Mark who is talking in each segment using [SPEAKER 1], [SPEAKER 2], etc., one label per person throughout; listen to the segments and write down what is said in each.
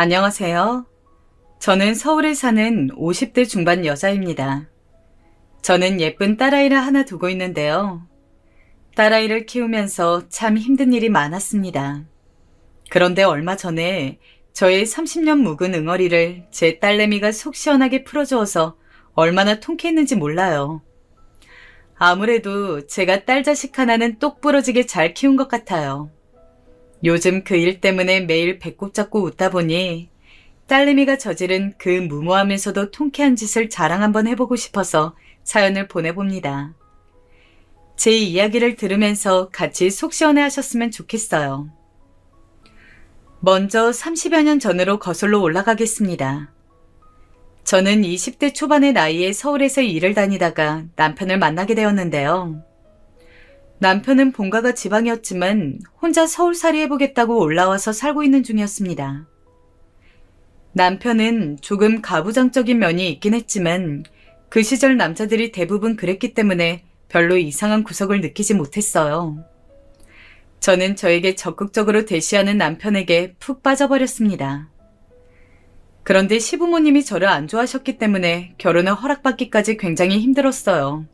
[SPEAKER 1] 안녕하세요. 저는 서울에 사는 50대 중반 여자입니다. 저는 예쁜 딸아이를 하나 두고 있는데요. 딸아이를 키우면서 참 힘든 일이 많았습니다. 그런데 얼마 전에 저의 30년 묵은 응어리를 제 딸내미가 속 시원하게 풀어주어서 얼마나 통쾌했는지 몰라요. 아무래도 제가 딸 자식 하나는 똑 부러지게 잘 키운 것 같아요. 요즘 그 일 때문에 매일 배꼽 잡고 웃다 보니 딸내미가 저지른 그 무모하면서도 통쾌한 짓을 자랑 한번 해보고 싶어서 사연을 보내봅니다. 제 이야기를 들으면서 같이 속 시원해 하셨으면 좋겠어요. 먼저 30여 년 전으로 거슬러 올라가겠습니다. 저는 20대 초반의 나이에 서울에서 일을 다니다가 남편을 만나게 되었는데요. 남편은 본가가 지방이었지만 혼자 서울살이 해보겠다고 올라와서 살고 있는 중이었습니다. 남편은 조금 가부장적인 면이 있긴 했지만 그 시절 남자들이 대부분 그랬기 때문에 별로 이상한 구석을 느끼지 못했어요. 저는 저에게 적극적으로 대시하는 남편에게 푹 빠져버렸습니다. 그런데 시부모님이 저를 안 좋아하셨기 때문에 결혼을 허락받기까지 굉장히 힘들었어요.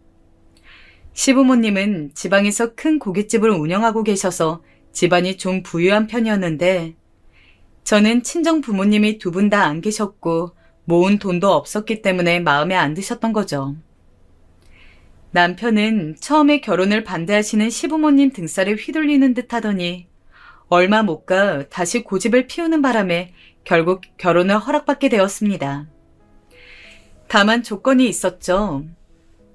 [SPEAKER 1] 시부모님은 지방에서 큰 고깃집을 운영하고 계셔서 집안이 좀 부유한 편이었는데 저는 친정 부모님이 두 분 다 안 계셨고 모은 돈도 없었기 때문에 마음에 안 드셨던 거죠. 남편은 처음에 결혼을 반대하시는 시부모님 등살에 휘둘리는 듯 하더니 얼마 못 가 다시 고집을 피우는 바람에 결국 결혼을 허락받게 되었습니다. 다만 조건이 있었죠.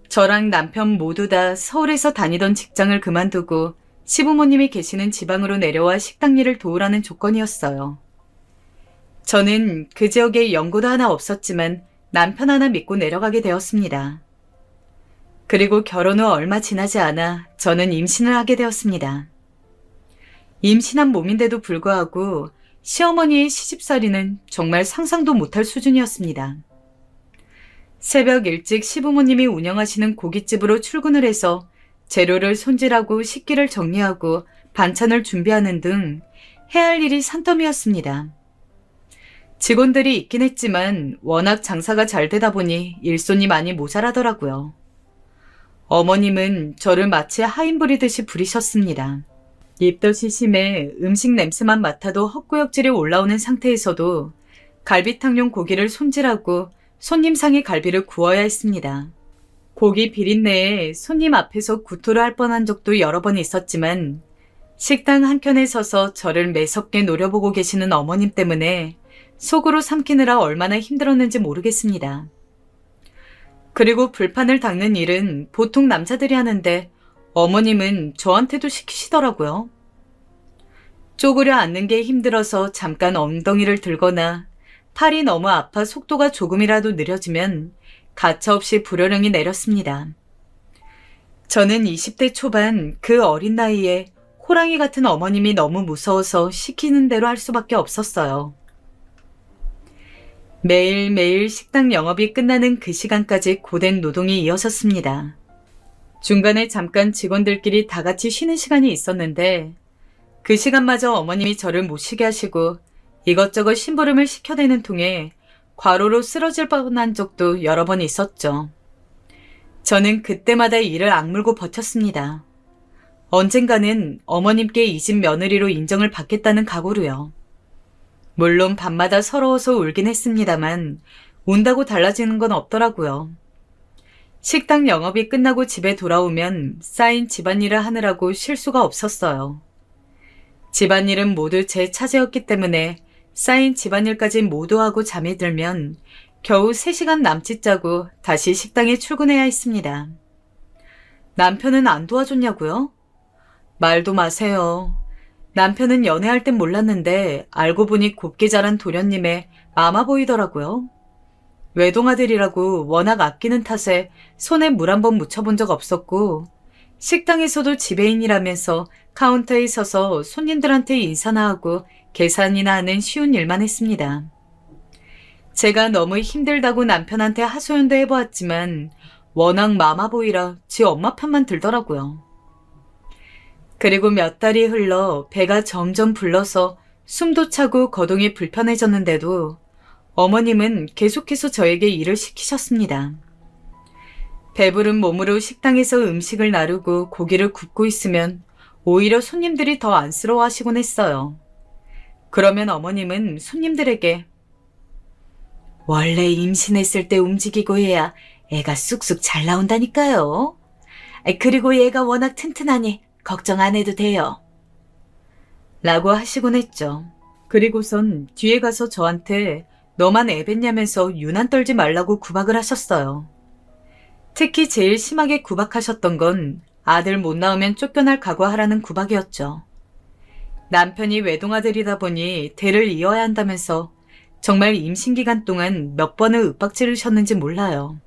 [SPEAKER 1] 저랑 남편 모두 다 서울에서 다니던 직장을 그만두고 시부모님이 계시는 지방으로 내려와 식당 일을 도우라는 조건이었어요. 저는 그 지역에 연고도 하나 없었지만 남편 하나 믿고 내려가게 되었습니다. 그리고 결혼 후 얼마 지나지 않아 저는 임신을 하게 되었습니다. 임신한 몸인데도 불구하고 시어머니의 시집살이는 정말 상상도 못할 수준이었습니다. 새벽 일찍 시부모님이 운영하시는 고깃집으로 출근을 해서 재료를 손질하고 식기를 정리하고 반찬을 준비하는 등 해야 할 일이 산더미였습니다. 직원들이 있긴 했지만 워낙 장사가 잘 되다 보니 일손이 많이 모자라더라고요. 어머님은 저를 마치 하인 부리듯이 부리셨습니다. 입덧이 심해 음식 냄새만 맡아도 헛구역질이 올라오는 상태에서도 갈비탕용 고기를 손질하고 손님상의 갈비를 구워야 했습니다. 고기 비린내에 손님 앞에서 구토를 할 뻔한 적도 여러 번 있었지만 식당 한켠에 서서 저를 매섭게 노려보고 계시는 어머님 때문에 속으로 삼키느라 얼마나 힘들었는지 모르겠습니다. 그리고 불판을 닦는 일은 보통 남자들이 하는데 어머님은 저한테도 시키시더라고요. 쪼그려 앉는 게 힘들어서 잠깐 엉덩이를 들거나 팔이 너무 아파 속도가 조금이라도 느려지면 가차없이 불호령이 내렸습니다. 저는 20대 초반 그 어린 나이에 호랑이 같은 어머님이 너무 무서워서 시키는 대로 할 수밖에 없었어요. 매일매일 식당 영업이 끝나는 그 시간까지 고된 노동이 이어졌습니다. 중간에 잠깐 직원들끼리 다 같이 쉬는 시간이 있었는데 그 시간마저 어머님이 저를 못 쉬게 하시고 이것저것 심부름을 시켜대는 통에 과로로 쓰러질 뻔한 적도 여러 번 있었죠. 저는 그때마다 이를 악물고 버텼습니다. 언젠가는 어머님께 이 집 며느리로 인정을 받겠다는 각오로요. 물론 밤마다 서러워서 울긴 했습니다만 운다고 달라지는 건 없더라고요. 식당 영업이 끝나고 집에 돌아오면 쌓인 집안일을 하느라고 쉴 수가 없었어요. 집안일은 모두 제 차지였기 때문에 쌓인 집안일까지 모두 하고 잠이 들면 겨우 3시간 남짓 자고 다시 식당에 출근해야 했습니다. 남편은 안 도와줬냐고요? 말도 마세요. 남편은 연애할 땐 몰랐는데 알고 보니 곱게 자란 도련님의 마마 보이더라고요. 외동아들이라고 워낙 아끼는 탓에 손에 물 한 번 묻혀본 적 없었고 식당에서도 지배인이라면서 카운터에 서서 손님들한테 인사나 하고 계산이나 하는 쉬운 일만 했습니다. 제가 너무 힘들다고 남편한테 하소연도 해보았지만 워낙 마마보이라 지 엄마 편만 들더라고요. 그리고 몇 달이 흘러 배가 점점 불러서 숨도 차고 거동이 불편해졌는데도 어머님은 계속해서 저에게 일을 시키셨습니다. 배부른 몸으로 식당에서 음식을 나르고 고기를 굽고 있으면 오히려 손님들이 더 안쓰러워하시곤 했어요. 그러면 어머님은 손님들에게 원래 임신했을 때 움직이고 해야 애가 쑥쑥 잘 나온다니까요. 그리고 얘가 워낙 튼튼하니 걱정 안 해도 돼요. 라고 하시곤 했죠. 그리고선 뒤에 가서 저한테 너만 애뱉냐면서 유난 떨지 말라고 구박을 하셨어요. 특히 제일 심하게 구박하셨던 건 아들 못 낳으면 쫓겨날 각오하라는 구박이었죠. 남편이 외동아들이다 보니 대를 이어야 한다면서 정말 임신 기간 동안 몇 번을 윽박지르셨는지 몰라요.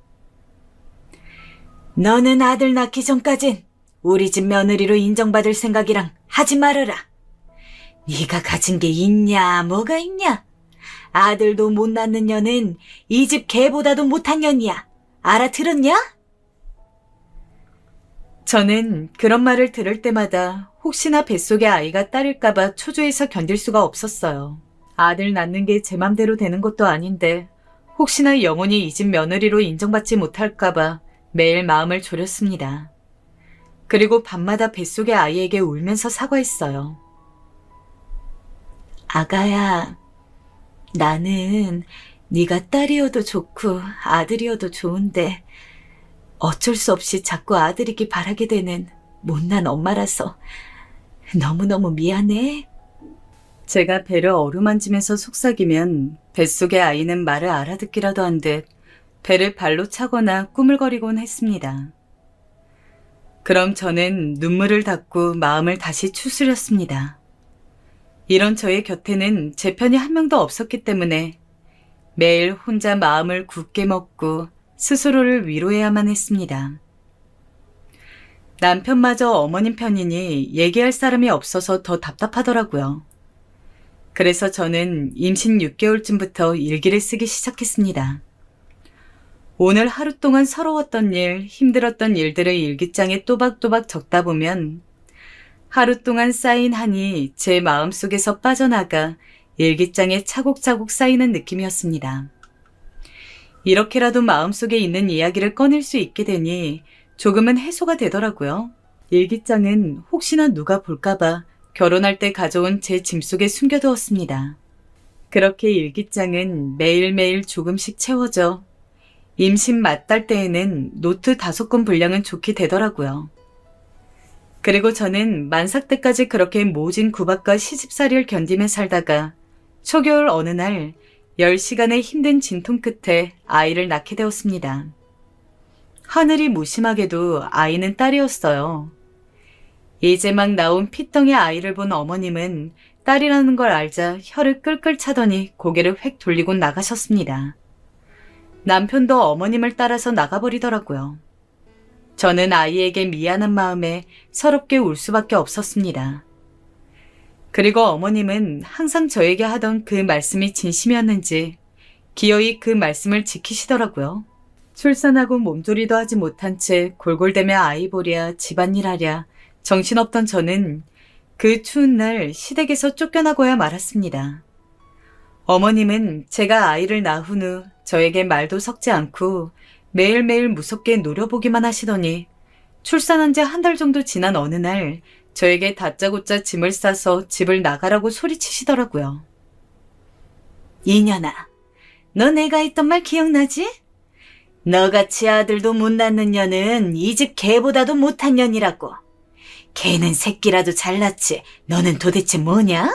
[SPEAKER 1] 너는 아들 낳기 전까진 우리 집 며느리로 인정받을 생각이랑 하지 말아라. 네가 가진 게 있냐 뭐가 있냐. 아들도 못 낳는 년은 이 집 개보다도 못한 년이야. 알아들었냐? 저는 그런 말을 들을 때마다 혹시나 뱃속에 아이가 딸일까봐 초조해서 견딜 수가 없었어요. 아들 낳는 게 제 맘대로 되는 것도 아닌데 혹시나 영원히 이 집 며느리로 인정받지 못할까봐 매일 마음을 졸였습니다. 그리고 밤마다 뱃속의 아이에게 울면서 사과했어요. 아가야, 나는 네가 딸이어도 좋고 아들이어도 좋은데 어쩔 수 없이 자꾸 아들이기 바라게 되는 못난 엄마라서 너무너무 미안해. 제가 배를 어루만지면서 속삭이면 뱃속의 아이는 말을 알아듣기라도 한 듯 배를 발로 차거나 꾸물거리곤 했습니다. 그럼 저는 눈물을 닦고 마음을 다시 추스렸습니다. 이런 저의 곁에는 제 편이 한 명도 없었기 때문에 매일 혼자 마음을 굳게 먹고 스스로를 위로해야만 했습니다. 남편마저 어머님 편이니 얘기할 사람이 없어서 더 답답하더라고요. 그래서 저는 임신 6개월쯤부터 일기를 쓰기 시작했습니다. 오늘 하루 동안 서러웠던 일, 힘들었던 일들을 일기장에 또박또박 적다 보면 하루 동안 쌓인 한이 제 마음속에서 빠져나가 일기장에 차곡차곡 쌓이는 느낌이었습니다. 이렇게라도 마음속에 있는 이야기를 꺼낼 수 있게 되니 조금은 해소가 되더라고요. 일기장은 혹시나 누가 볼까봐 결혼할 때 가져온 제 짐 속에 숨겨두었습니다. 그렇게 일기장은 매일매일 조금씩 채워져 임신 맞달 때에는 노트 5권 분량은 좋게 되더라고요. 그리고 저는 만삭 때까지 그렇게 모진 구박과 시집살이를 견디며 살다가 초겨울 어느 날 10시간의 힘든 진통 끝에 아이를 낳게 되었습니다. 하늘이 무심하게도 아이는 딸이었어요. 이제 막 나온 피덩이 아이를 본 어머님은 딸이라는 걸 알자 혀를 끌끌 차더니 고개를 획 돌리고 나가셨습니다. 남편도 어머님을 따라서 나가버리더라고요. 저는 아이에게 미안한 마음에 서럽게 울 수밖에 없었습니다. 그리고 어머님은 항상 저에게 하던 그 말씀이 진심이었는지 기어이 그 말씀을 지키시더라고요. 출산하고 몸조리도 하지 못한 채 골골대며 아이 보랴 집안일 하랴 정신없던 저는 그 추운 날 시댁에서 쫓겨나고야 말았습니다. 어머님은 제가 아이를 낳은 후 저에게 말도 섞지 않고 매일매일 무섭게 노려보기만 하시더니 출산한 지 한 달 정도 지난 어느 날 저에게 다짜고짜 짐을 싸서 집을 나가라고 소리치시더라고요. 이년아, 너 내가 했던 말 기억나지? 너같이 아들도 못 낳는 년은 이 집 개보다도 못한 년이라고. 개는 새끼라도 잘 낳지 너는 도대체 뭐냐?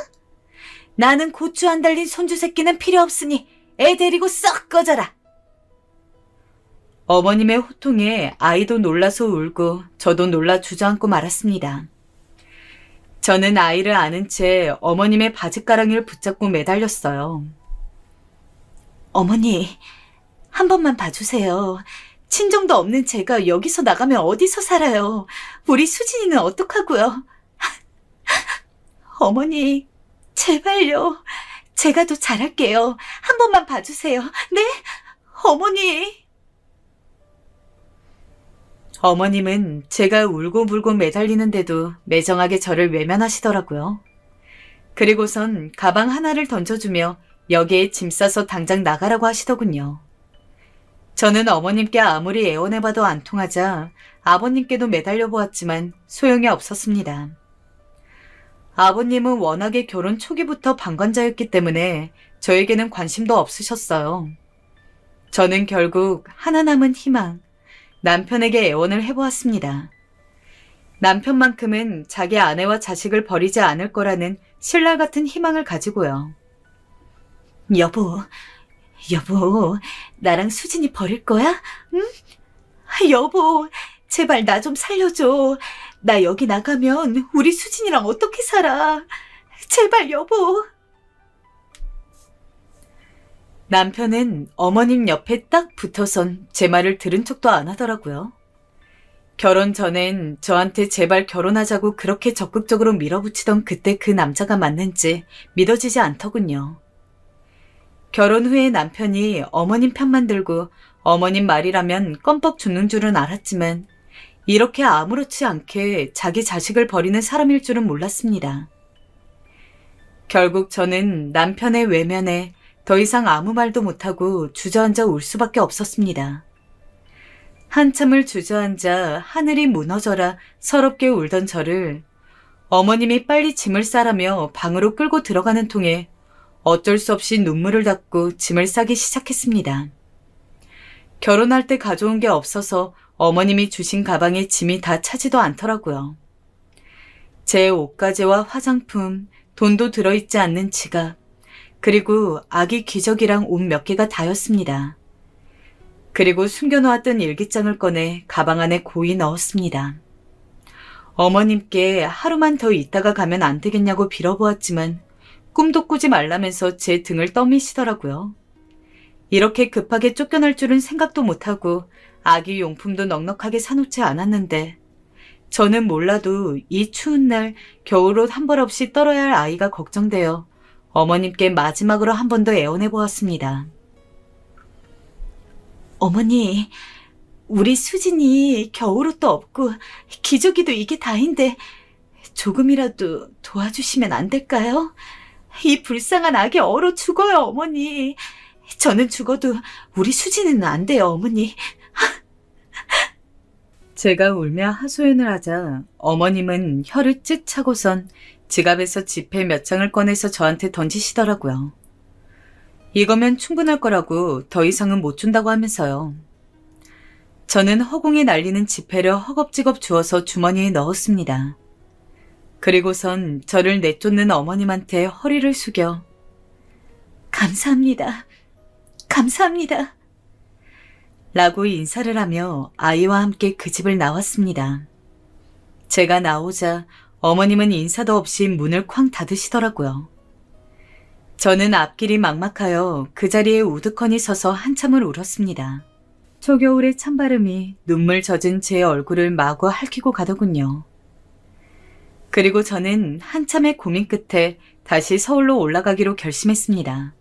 [SPEAKER 1] 나는 고추 안 달린 손주 새끼는 필요 없으니 애 데리고 썩 꺼져라. 어머님의 호통에 아이도 놀라서 울고 저도 놀라 주저앉고 말았습니다. 저는 아이를 안은 채 어머님의 바짓가랑이를 붙잡고 매달렸어요. 어머니, 한 번만 봐주세요. 친정도 없는 제가 여기서 나가면 어디서 살아요. 우리 수진이는 어떡하고요. 어머니, 제발요. 제가 더 잘할게요. 한 번만 봐주세요. 네? 어머니. 어머님은 제가 울고불고 매달리는데도 매정하게 저를 외면하시더라고요. 그리고선 가방 하나를 던져주며 여기에 짐 싸서 당장 나가라고 하시더군요. 저는 어머님께 아무리 애원해봐도 안 통하자 아버님께도 매달려 보았지만 소용이 없었습니다. 아버님은 워낙에 결혼 초기부터 방관자였기 때문에 저에게는 관심도 없으셨어요. 저는 결국 하나 남은 희망, 남편에게 애원을 해보았습니다. 남편만큼은 자기 아내와 자식을 버리지 않을 거라는 신랄 같은 희망을 가지고요. 여보, 나랑 수진이 버릴 거야? 응? 여보, 제발 나 좀 살려줘. 나 여기 나가면 우리 수진이랑 어떻게 살아? 제발 여보. 남편은 어머님 옆에 딱 붙어선 제 말을 들은 척도 안 하더라고요. 결혼 전엔 저한테 제발 결혼하자고 그렇게 적극적으로 밀어붙이던 그때 그 남자가 맞는지 믿어지지 않더군요. 결혼 후에 남편이 어머님 편만 들고 어머님 말이라면 껌뻑 죽는 줄은 알았지만 이렇게 아무렇지 않게 자기 자식을 버리는 사람일 줄은 몰랐습니다. 결국 저는 남편의 외면에 더 이상 아무 말도 못하고 주저앉아 울 수밖에 없었습니다. 한참을 주저앉아 하늘이 무너져라 서럽게 울던 저를 어머님이 빨리 짐을 싸라며 방으로 끌고 들어가는 통에 어쩔 수 없이 눈물을 닦고 짐을 싸기 시작했습니다. 결혼할 때 가져온 게 없어서 어머님이 주신 가방에 짐이 다 차지도 않더라고요. 제 옷가지와 화장품, 돈도 들어있지 않는 지갑, 그리고 아기 기저귀랑 옷 몇 개가 다였습니다. 그리고 숨겨놓았던 일기장을 꺼내 가방 안에 고이 넣었습니다. 어머님께 하루만 더 있다가 가면 안 되겠냐고 빌어보았지만 꿈도 꾸지 말라면서 제 등을 떠미시더라고요. 이렇게 급하게 쫓겨날 줄은 생각도 못하고 아기 용품도 넉넉하게 사놓지 않았는데 저는 몰라도 이 추운 날 겨울옷 한 벌 없이 떨어야 할 아이가 걱정되어 어머님께 마지막으로 한 번 더 애원해 보았습니다. 어머니, 우리 수진이 겨울옷도 없고 기저귀도 이게 다인데 조금이라도 도와주시면 안 될까요? 이 불쌍한 아기 얼어 죽어요, 어머니. 저는 죽어도 우리 수진이는 안 돼요, 어머니. 제가 울며 하소연을 하자 어머님은 혀를 찢 차고선 지갑에서 지폐 몇 장을 꺼내서 저한테 던지시더라고요. 이거면 충분할 거라고 더 이상은 못 준다고 하면서요. 저는 허공에 날리는 지폐를 허겁지겁 주워서 주머니에 넣었습니다. 그리고선 저를 내쫓는 어머님한테 허리를 숙여 감사합니다. 감사합니다. 라고 인사를 하며 아이와 함께 그 집을 나왔습니다. 제가 나오자 어머님은 인사도 없이 문을 쾅 닫으시더라고요. 저는 앞길이 막막하여 그 자리에 우두커니 서서 한참을 울었습니다. 초겨울의 찬바람이 눈물 젖은 제 얼굴을 마구 핥히고 가더군요. 그리고 저는 한참의 고민 끝에 다시 서울로 올라가기로 결심했습니다.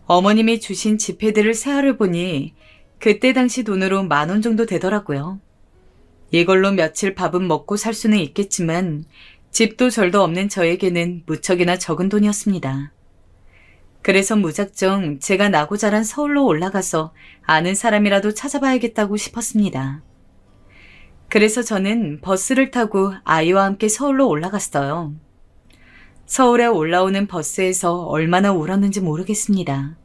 [SPEAKER 1] 어머님이 주신 지폐들을 세알을 보니 그때 당시 돈으로 10,000원 정도 되더라고요. 이걸로 며칠 밥은 먹고 살 수는 있겠지만 집도 절도 없는 저에게는 무척이나 적은 돈이었습니다. 그래서 무작정 제가 나고 자란 서울로 올라가서 아는 사람이라도 찾아봐야겠다고 싶었습니다. 그래서 저는 버스를 타고 아이와 함께 서울로 올라갔어요. 서울에 올라오는 버스에서 얼마나 울었는지 모르겠습니다.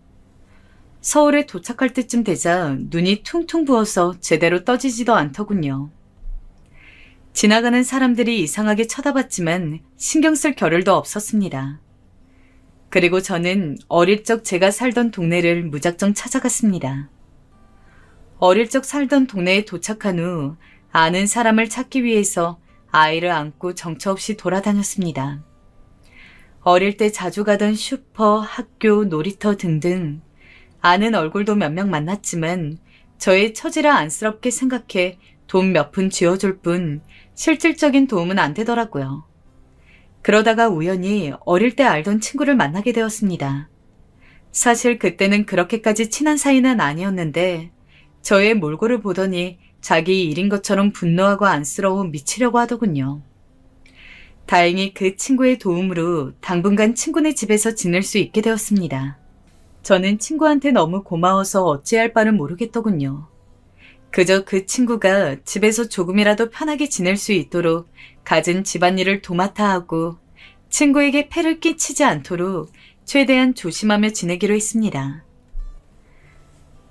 [SPEAKER 1] 서울에 도착할 때쯤 되자 눈이 퉁퉁 부어서 제대로 떠지지도 않더군요. 지나가는 사람들이 이상하게 쳐다봤지만 신경 쓸 겨를도 없었습니다. 그리고 저는 어릴 적 제가 살던 동네를 무작정 찾아갔습니다. 어릴 적 살던 동네에 도착한 후 아는 사람을 찾기 위해서 아이를 안고 정처 없이 돌아다녔습니다. 어릴 때 자주 가던 슈퍼, 학교, 놀이터 등등 아는 얼굴도 몇 명 만났지만 저의 처지라 안쓰럽게 생각해 돈 몇 푼 쥐어줄 뿐 실질적인 도움은 안 되더라고요. 그러다가 우연히 어릴 때 알던 친구를 만나게 되었습니다. 사실 그때는 그렇게까지 친한 사이는 아니었는데 저의 몰골을 보더니 자기 일인 것처럼 분노하고 안쓰러워 미치려고 하더군요. 다행히 그 친구의 도움으로 당분간 친구네 집에서 지낼 수 있게 되었습니다. 저는 친구한테 너무 고마워서 어찌할 바를 모르겠더군요. 그저 그 친구가 집에서 조금이라도 편하게 지낼 수 있도록 갖은 집안일을 도맡아 하고 친구에게 폐를 끼치지 않도록 최대한 조심하며 지내기로 했습니다.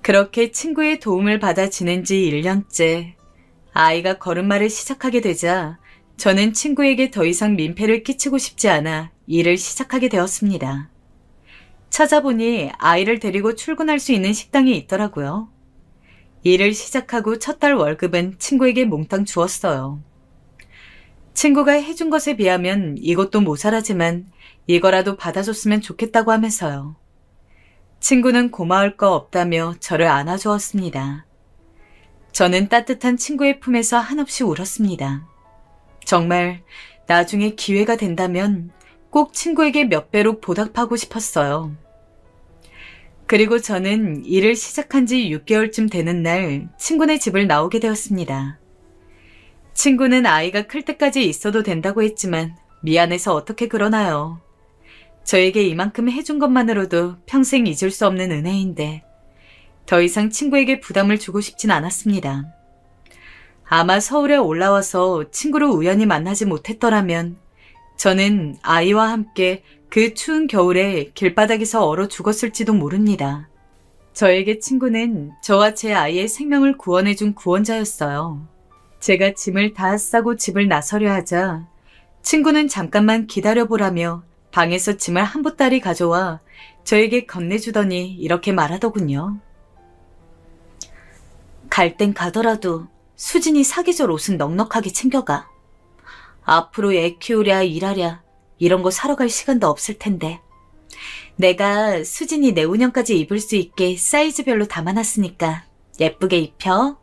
[SPEAKER 1] 그렇게 친구의 도움을 받아 지낸 지 1년째, 아이가 걸음마를 시작하게 되자 저는 친구에게 더 이상 민폐를 끼치고 싶지 않아 일을 시작하게 되었습니다. 찾아보니 아이를 데리고 출근할 수 있는 식당이 있더라고요. 일을 시작하고 첫 달 월급은 친구에게 몽땅 주었어요. 친구가 해준 것에 비하면 이것도 모자라지만 이거라도 받아줬으면 좋겠다고 하면서요. 친구는 고마울 거 없다며 저를 안아주었습니다. 저는 따뜻한 친구의 품에서 한없이 울었습니다. 정말 나중에 기회가 된다면 꼭 친구에게 몇 배로 보답하고 싶었어요. 그리고 저는 일을 시작한 지 6개월쯤 되는 날 친구네 집을 나오게 되었습니다. 친구는 아이가 클 때까지 있어도 된다고 했지만 미안해서 어떻게 그러나요. 저에게 이만큼 해준 것만으로도 평생 잊을 수 없는 은혜인데 더 이상 친구에게 부담을 주고 싶진 않았습니다. 아마 서울에 올라와서 친구를 우연히 만나지 못했더라면 저는 아이와 함께 그 추운 겨울에 길바닥에서 얼어 죽었을지도 모릅니다. 저에게 친구는 저와 제 아이의 생명을 구원해준 구원자였어요. 제가 짐을 다 싸고 집을 나서려 하자 친구는 잠깐만 기다려보라며 방에서 짐을 한 보따리 가져와 저에게 건네주더니 이렇게 말하더군요. 갈 땐 가더라도 수진이 사계절 옷은 넉넉하게 챙겨가. 앞으로 애 키우랴 일하랴 이런 거 사러 갈 시간도 없을 텐데. 내가 수진이 내후년까지 입을 수 있게 사이즈별로 담아놨으니까 예쁘게 입혀.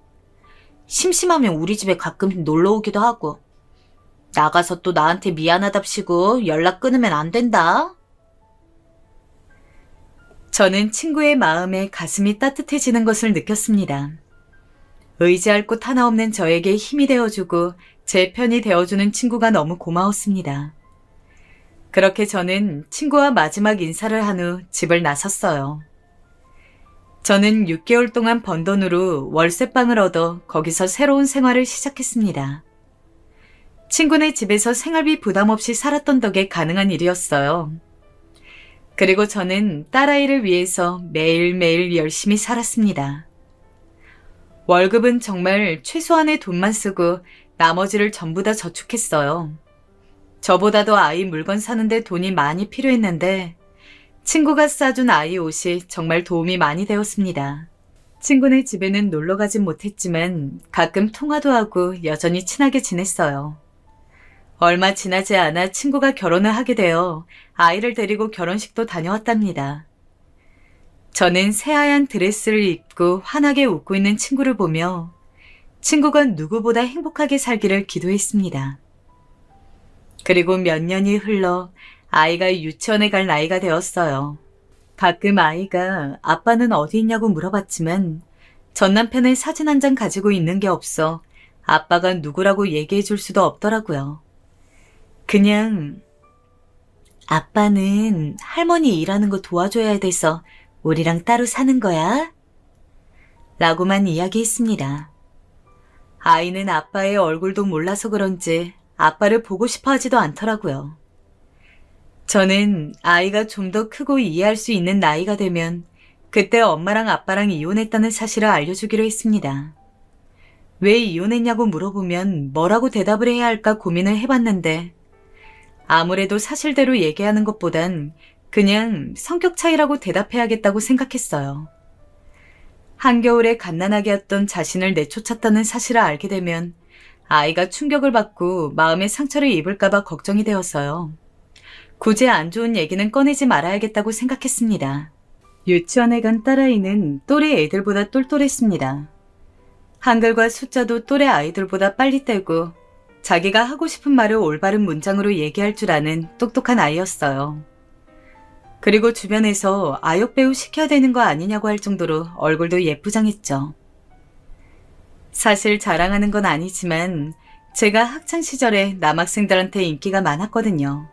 [SPEAKER 1] 심심하면 우리 집에 가끔 놀러 오기도 하고. 나가서 또 나한테 미안하답시고 연락 끊으면 안 된다. 저는 친구의 마음에 가슴이 따뜻해지는 것을 느꼈습니다. 의지할 곳 하나 없는 저에게 힘이 되어주고 제 편이 되어주는 친구가 너무 고마웠습니다. 그렇게 저는 친구와 마지막 인사를 한 후 집을 나섰어요. 저는 6개월 동안 번 돈으로 월세방을 얻어 거기서 새로운 생활을 시작했습니다. 친구네 집에서 생활비 부담 없이 살았던 덕에 가능한 일이었어요. 그리고 저는 딸아이를 위해서 매일매일 열심히 살았습니다. 월급은 정말 최소한의 돈만 쓰고 나머지를 전부 다 저축했어요. 저보다도 아이 물건 사는데 돈이 많이 필요했는데 친구가 싸준 아이 옷이 정말 도움이 많이 되었습니다. 친구네 집에는 놀러 가진 못했지만 가끔 통화도 하고 여전히 친하게 지냈어요. 얼마 지나지 않아 친구가 결혼을 하게 되어 아이를 데리고 결혼식도 다녀왔답니다. 저는 새하얀 드레스를 입고 환하게 웃고 있는 친구를 보며 친구가 누구보다 행복하게 살기를 기도했습니다. 그리고 몇 년이 흘러 아이가 유치원에 갈 나이가 되었어요. 가끔 아이가 아빠는 어디 있냐고 물어봤지만 전 남편의 사진 한 장 가지고 있는 게 없어 아빠가 누구라고 얘기해 줄 수도 없더라고요. 그냥 아빠는 할머니 일하는 거 도와줘야 돼서 우리랑 따로 사는 거야? 라고만 이야기했습니다. 아이는 아빠의 얼굴도 몰라서 그런지 아빠를 보고 싶어 하지도 않더라고요. 저는 아이가 좀 더 크고 이해할 수 있는 나이가 되면 그때 엄마랑 아빠랑 이혼했다는 사실을 알려주기로 했습니다. 왜 이혼했냐고 물어보면 뭐라고 대답을 해야 할까 고민을 해봤는데 아무래도 사실대로 얘기하는 것보단 그냥 성격 차이라고 대답해야겠다고 생각했어요. 한겨울에 갓난아기 였던 자신을 내쫓았다는 사실을 알게 되면 아이가 충격을 받고 마음의 상처를 입을까봐 걱정이 되어서요. 굳이 안 좋은 얘기는 꺼내지 말아야겠다고 생각했습니다. 유치원에 간 딸아이는 또래 애들보다 똘똘했습니다. 한글과 숫자도 또래 아이들보다 빨리 떼고 자기가 하고 싶은 말을 올바른 문장으로 얘기할 줄 아는 똑똑한 아이였어요. 그리고 주변에서 아역배우 시켜야 되는 거 아니냐고 할 정도로 얼굴도 예쁘장했죠. 사실 자랑하는 건 아니지만 제가 학창시절에 남학생들한테 인기가 많았거든요.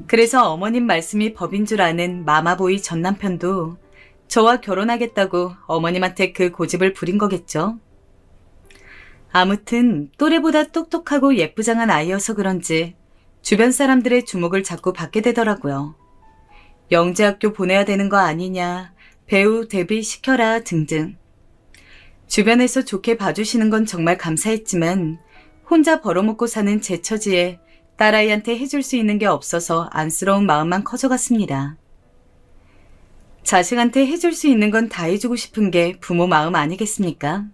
[SPEAKER 1] 그래서 어머님 말씀이 법인 줄 아는 마마보이 전 남편도 저와 결혼하겠다고 어머님한테 그 고집을 부린 거겠죠. 아무튼 또래보다 똑똑하고 예쁘장한 아이여서 그런지 주변 사람들의 주목을 자꾸 받게 되더라고요. 영재학교 보내야 되는 거 아니냐, 배우 데뷔시켜라 등등. 주변에서 좋게 봐주시는 건 정말 감사했지만 혼자 벌어먹고 사는 제 처지에 딸아이한테 해줄 수 있는 게 없어서 안쓰러운 마음만 커져갔습니다. 자식한테 해줄 수 있는 건 다 해주고 싶은 게 부모 마음 아니겠습니까?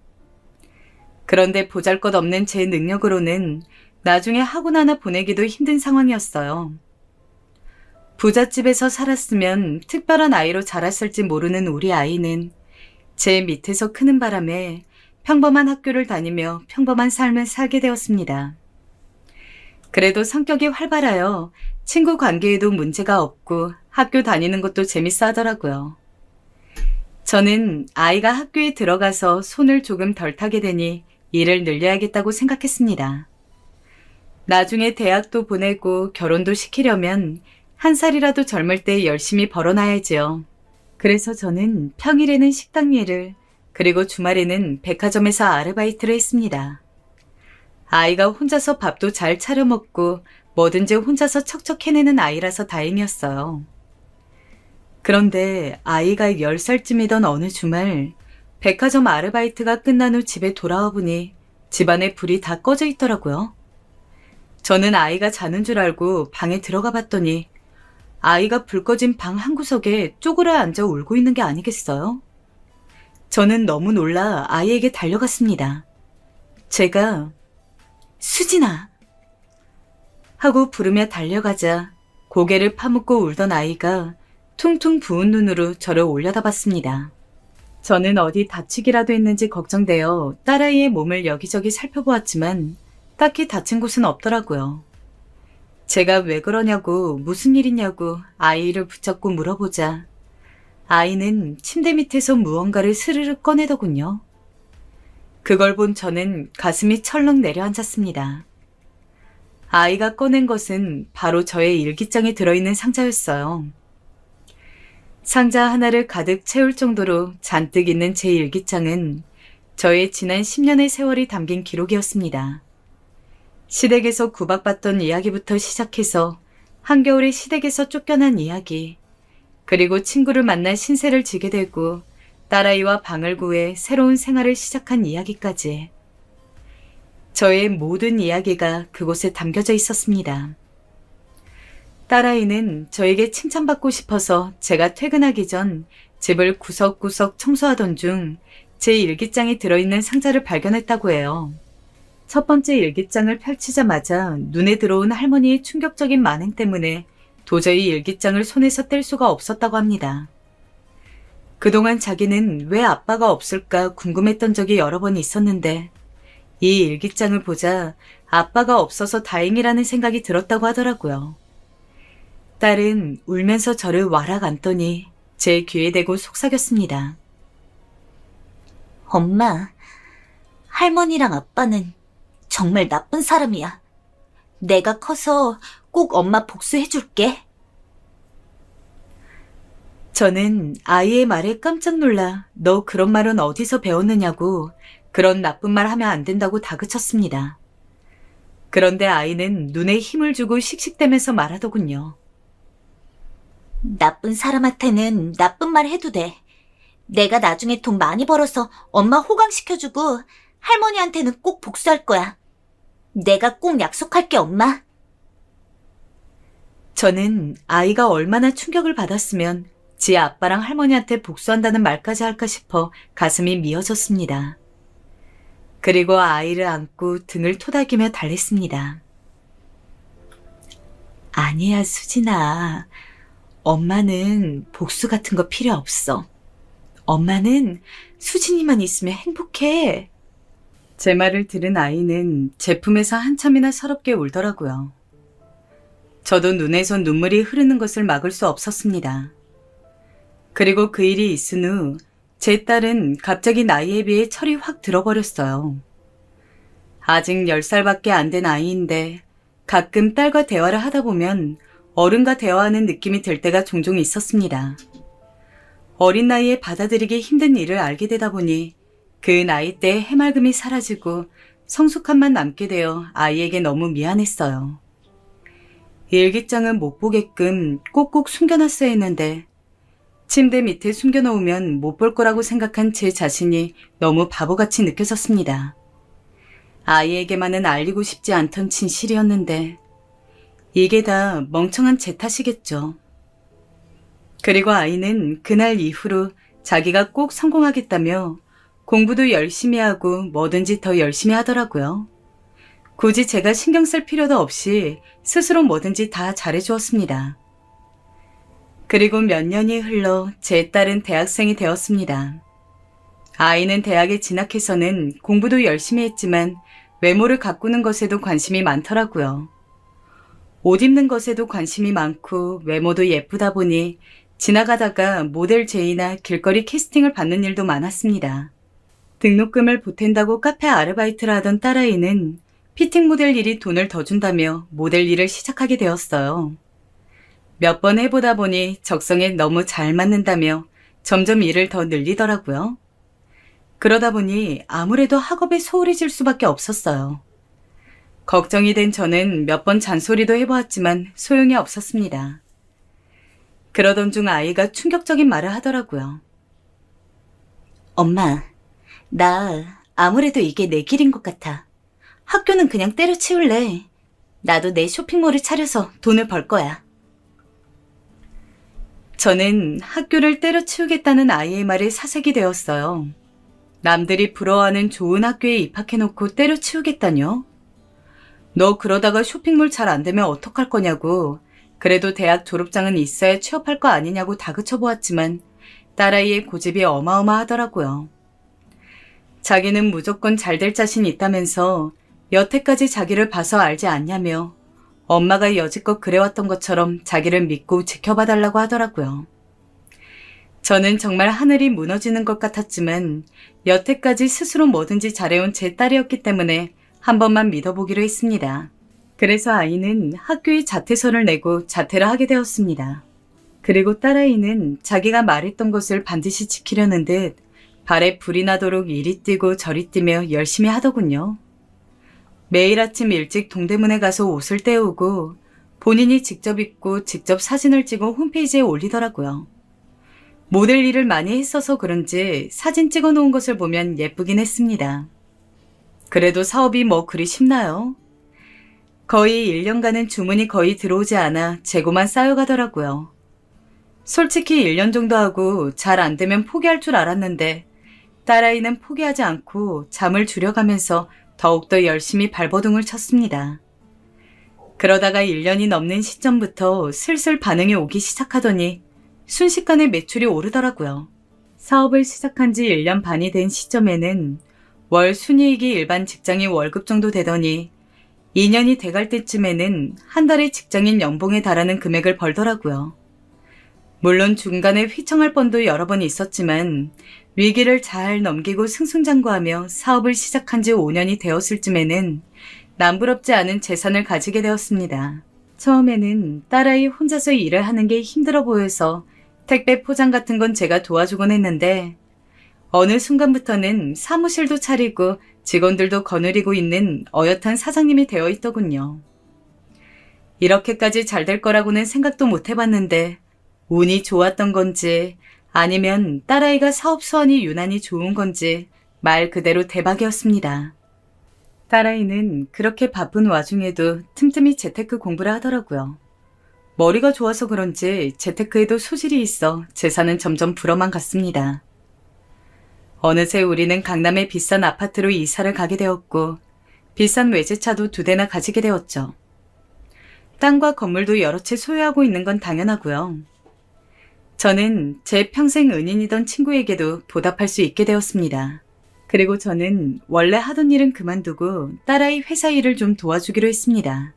[SPEAKER 1] 그런데 보잘것없는 제 능력으로는 나중에 학원 하나 보내기도 힘든 상황이었어요. 부잣집에서 살았으면 특별한 아이로 자랐을지 모르는 우리 아이는 제 밑에서 크는 바람에 평범한 학교를 다니며 평범한 삶을 살게 되었습니다. 그래도 성격이 활발하여 친구 관계에도 문제가 없고 학교 다니는 것도 재밌어 하더라고요. 저는 아이가 학교에 들어가서 손을 조금 덜 타게 되니 일을 늘려야겠다고 생각했습니다. 나중에 대학도 보내고 결혼도 시키려면 한 살이라도 젊을 때 열심히 벌어놔야지요. 그래서 저는 평일에는 식당 일을, 그리고 주말에는 백화점에서 아르바이트를 했습니다. 아이가 혼자서 밥도 잘 차려 먹고 뭐든지 혼자서 척척 해내는 아이라서 다행이었어요. 그런데 아이가 10살쯤이던 어느 주말 백화점 아르바이트가 끝난 후 집에 돌아와 보니 집안에 불이 다 꺼져 있더라고요. 저는 아이가 자는 줄 알고 방에 들어가 봤더니 아이가 불 꺼진 방 한 구석에 쪼그려 앉아 울고 있는 게 아니겠어요? 저는 너무 놀라 아이에게 달려갔습니다. 제가 수진아! 하고 부르며 달려가자 고개를 파묻고 울던 아이가 퉁퉁 부은 눈으로 저를 올려다봤습니다. 저는 어디 다치기라도 했는지 걱정되어 딸아이의 몸을 여기저기 살펴보았지만 딱히 다친 곳은 없더라고요. 제가 왜 그러냐고 무슨 일이냐고 아이를 붙잡고 물어보자 아이는 침대 밑에서 무언가를 스르르 꺼내더군요. 그걸 본 저는 가슴이 철렁 내려앉았습니다. 아이가 꺼낸 것은 바로 저의 일기장에 들어있는 상자였어요. 상자 하나를 가득 채울 정도로 잔뜩 있는 제 일기장은 저의 지난 10년의 세월이 담긴 기록이었습니다. 시댁에서 구박받던 이야기부터 시작해서 한겨울에 시댁에서 쫓겨난 이야기, 그리고 친구를 만나 신세를 지게 되고 딸아이와 방을 구해 새로운 생활을 시작한 이야기까지. 저의 모든 이야기가 그곳에 담겨져 있었습니다. 딸아이는 저에게 칭찬받고 싶어서 제가 퇴근하기 전 집을 구석구석 청소하던 중 제 일기장에 들어있는 상자를 발견했다고 해요. 첫 번째 일기장을 펼치자마자 눈에 들어온 할머니의 충격적인 만행 때문에 도저히 일기장을 손에서 뗄 수가 없었다고 합니다. 그동안 자기는 왜 아빠가 없을까 궁금했던 적이 여러 번 있었는데 이 일기장을 보자 아빠가 없어서 다행이라는 생각이 들었다고 하더라고요. 딸은 울면서 저를 와락 안더니 제 귀에 대고 속삭였습니다.
[SPEAKER 2] 엄마, 할머니랑 아빠는 정말 나쁜 사람이야. 내가 커서 꼭 엄마 복수해줄게.
[SPEAKER 1] 저는 아이의 말에 깜짝 놀라 너 그런 말은 어디서 배웠느냐고 그런 나쁜 말 하면 안 된다고 다그쳤습니다. 그런데 아이는 눈에 힘을 주고 씩씩대면서 말하더군요.
[SPEAKER 2] 나쁜 사람한테는 나쁜 말 해도 돼. 내가 나중에 돈 많이 벌어서 엄마 호강시켜주고 할머니한테는 꼭 복수할 거야. 내가 꼭 약속할게, 엄마.
[SPEAKER 1] 저는 아이가 얼마나 충격을 받았으면 지 아빠랑 할머니한테 복수한다는 말까지 할까 싶어 가슴이 미어졌습니다. 그리고 아이를 안고 등을 토닥이며 달랬습니다. 아니야, 수진아. 엄마는 복수 같은 거 필요 없어. 엄마는 수진이만 있으면 행복해. 제 말을 들은 아이는 제품에서 한참이나 서럽게 울더라고요. 저도 눈에서 눈물이 흐르는 것을 막을 수 없었습니다. 그리고 그 일이 있은 후 제 딸은 갑자기 나이에 비해 철이 확 들어버렸어요. 아직 10살밖에 안 된 아이인데 가끔 딸과 대화를 하다 보면 어른과 대화하는 느낌이 들 때가 종종 있었습니다. 어린 나이에 받아들이기 힘든 일을 알게 되다 보니 그 나이 때 해맑음이 사라지고 성숙함만 남게 되어 아이에게 너무 미안했어요. 일기장은 못 보게끔 꼭꼭 숨겨놨어야 했는데 침대 밑에 숨겨놓으면 못 볼 거라고 생각한 제 자신이 너무 바보같이 느껴졌습니다. 아이에게만은 알리고 싶지 않던 진실이었는데 이게 다 멍청한 제 탓이겠죠. 그리고 아이는 그날 이후로 자기가 꼭 성공하겠다며 공부도 열심히 하고 뭐든지 더 열심히 하더라고요. 굳이 제가 신경 쓸 필요도 없이 스스로 뭐든지 다 잘해주었습니다. 그리고 몇 년이 흘러 제 딸은 대학생이 되었습니다. 아이는 대학에 진학해서는 공부도 열심히 했지만 외모를 가꾸는 것에도 관심이 많더라고요. 옷 입는 것에도 관심이 많고 외모도 예쁘다 보니 지나가다가 모델 제의나 길거리 캐스팅을 받는 일도 많았습니다. 등록금을 보탠다고 카페 아르바이트를 하던 딸아이는 피팅 모델 일이 돈을 더 준다며 모델 일을 시작하게 되었어요. 몇 번 해보다 보니 적성에 너무 잘 맞는다며 점점 일을 더 늘리더라고요. 그러다 보니 아무래도 학업에 소홀히 질 수밖에 없었어요. 걱정이 된 저는 몇 번 잔소리도 해보았지만 소용이 없었습니다. 그러던 중 아이가 충격적인 말을 하더라고요. 엄마, 나 아무래도 이게 내 길인 것 같아. 학교는 그냥 때려치울래. 나도 내 쇼핑몰을 차려서 돈을 벌 거야. 저는 학교를 때려치우겠다는 아이의 말에 사색이 되었어요. 남들이 부러워하는 좋은 학교에 입학해놓고 때려치우겠다뇨? 너 그러다가 쇼핑몰 잘 안 되면 어떡할 거냐고. 그래도 대학 졸업장은 있어야 취업할 거 아니냐고 다그쳐보았지만 딸아이의 고집이 어마어마하더라고요. 자기는 무조건 잘 될 자신 있다면서 여태까지 자기를 봐서 알지 않냐며 엄마가 여지껏 그래왔던 것처럼 자기를 믿고 지켜봐달라고 하더라고요. 저는 정말 하늘이 무너지는 것 같았지만 여태까지 스스로 뭐든지 잘해온 제 딸이었기 때문에 한 번만 믿어보기로 했습니다. 그래서 아이는 학교에 자퇴서를 내고 자퇴를 하게 되었습니다. 그리고 딸아이는 자기가 말했던 것을 반드시 지키려는 듯 발에 불이 나도록 이리 뛰고 저리 뛰며 열심히 하더군요. 매일 아침 일찍 동대문에 가서 옷을 떼오고 본인이 직접 입고 직접 사진을 찍어 홈페이지에 올리더라고요. 모델 일을 많이 했어서 그런지 사진 찍어 놓은 것을 보면 예쁘긴 했습니다. 그래도 사업이 뭐 그리 쉽나요? 거의 1년간은 주문이 거의 들어오지 않아 재고만 쌓여가더라고요. 솔직히 1년 정도 하고 잘 안 되면 포기할 줄 알았는데 딸아이는 포기하지 않고 잠을 줄여가면서 더욱더 열심히 발버둥을 쳤습니다. 그러다가 1년이 넘는 시점부터 슬슬 반응이 오기 시작하더니 순식간에 매출이 오르더라고요. 사업을 시작한 지 1년 반이 된 시점에는 월 순이익이 일반 직장인 월급 정도 되더니 2년이 돼갈 때쯤에는 한 달에 직장인 연봉에 달하는 금액을 벌더라고요. 물론 중간에 휘청할 뻔도 여러 번 있었지만 위기를 잘 넘기고 승승장구하며 사업을 시작한 지 5년이 되었을 쯤에는 남부럽지 않은 재산을 가지게 되었습니다. 처음에는 딸아이 혼자서 일을 하는 게 힘들어 보여서 택배 포장 같은 건 제가 도와주곤 했는데 어느 순간부터는 사무실도 차리고 직원들도 거느리고 있는 어엿한 사장님이 되어 있더군요. 이렇게까지 잘 될 거라고는 생각도 못 해봤는데 운이 좋았던 건지 아니면 딸아이가 사업 수완이 유난히 좋은 건지 말 그대로 대박이었습니다. 딸아이는 그렇게 바쁜 와중에도 틈틈이 재테크 공부를 하더라고요. 머리가 좋아서 그런지 재테크에도 소질이 있어 재산은 점점 불어만 갔습니다. 어느새 우리는 강남의 비싼 아파트로 이사를 가게 되었고 비싼 외제차도 2대나 가지게 되었죠. 땅과 건물도 여러 채 소유하고 있는 건 당연하고요. 저는 제 평생 은인이던 친구에게도 보답할 수 있게 되었습니다. 그리고 저는 원래 하던 일은 그만두고 딸아이 회사 일을 좀 도와주기로 했습니다.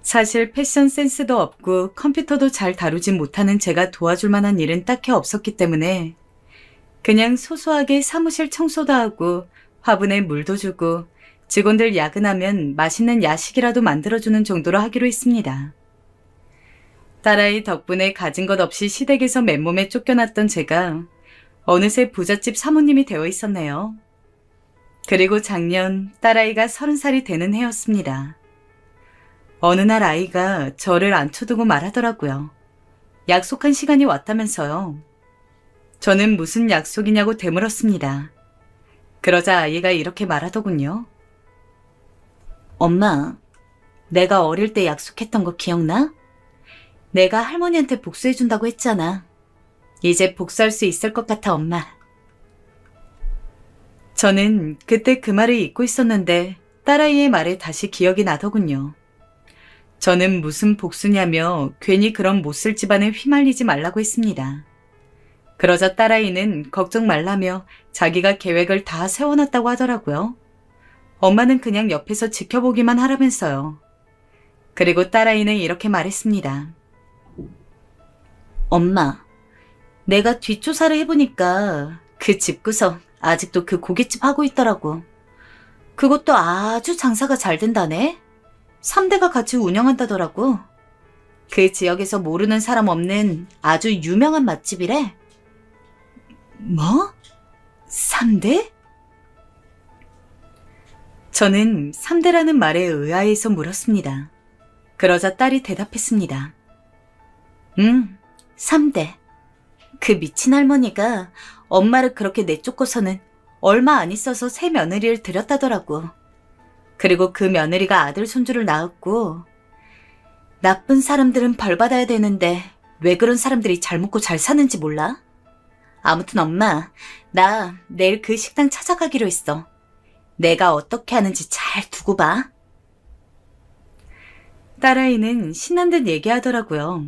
[SPEAKER 1] 사실 패션 센스도 없고 컴퓨터도 잘 다루진 못하는 제가 도와줄 만한 일은 딱히 없었기 때문에 그냥 소소하게 사무실 청소도 하고 화분에 물도 주고 직원들 야근하면 맛있는 야식이라도 만들어주는 정도로 하기로 했습니다. 딸아이 덕분에 가진 것 없이 시댁에서 맨몸에 쫓겨났던 제가 어느새 부잣집 사모님이 되어 있었네요. 그리고 작년 딸아이가 30살이 되는 해였습니다. 어느 날 아이가 저를 앉혀두고 말하더라고요. 약속한 시간이 왔다면서요. 저는 무슨 약속이냐고 되물었습니다. 그러자 아이가 이렇게 말하더군요. 엄마, 내가 어릴 때 약속했던 거 기억나? 내가 할머니한테 복수해준다고 했잖아. 이제 복수할 수 있을 것 같아, 엄마. 저는 그때 그 말을 잊고 있었는데 딸아이의 말에 다시 기억이 나더군요. 저는 무슨 복수냐며 괜히 그런 못쓸 집안에 휘말리지 말라고 했습니다. 그러자 딸아이는 걱정 말라며 자기가 계획을 다 세워놨다고 하더라고요. 엄마는 그냥 옆에서 지켜보기만 하라면서요. 그리고 딸아이는 이렇게 말했습니다. 엄마, 내가 뒷조사를 해보니까 그 집구석 아직도 그 고깃집 하고 있더라고. 그것도 아주 장사가 잘 된다네. 3대가 같이 운영한다더라고. 그 지역에서 모르는 사람 없는 아주 유명한 맛집이래. 뭐? 3대? 저는 3대라는 말에 의아해서 물었습니다. 그러자 딸이 대답했습니다. 3대. 그 미친 할머니가 엄마를 그렇게 내쫓고서는 얼마 안 있어서 새 며느리를 들였다더라고. 그리고 그 며느리가 아들 손주를 낳았고, 나쁜 사람들은 벌 받아야 되는데 왜 그런 사람들이 잘 먹고 잘 사는지 몰라? 아무튼 엄마, 나 내일 그 식당 찾아가기로 했어. 내가 어떻게 하는지 잘 두고 봐. 딸아이는 신난 듯 얘기하더라고요.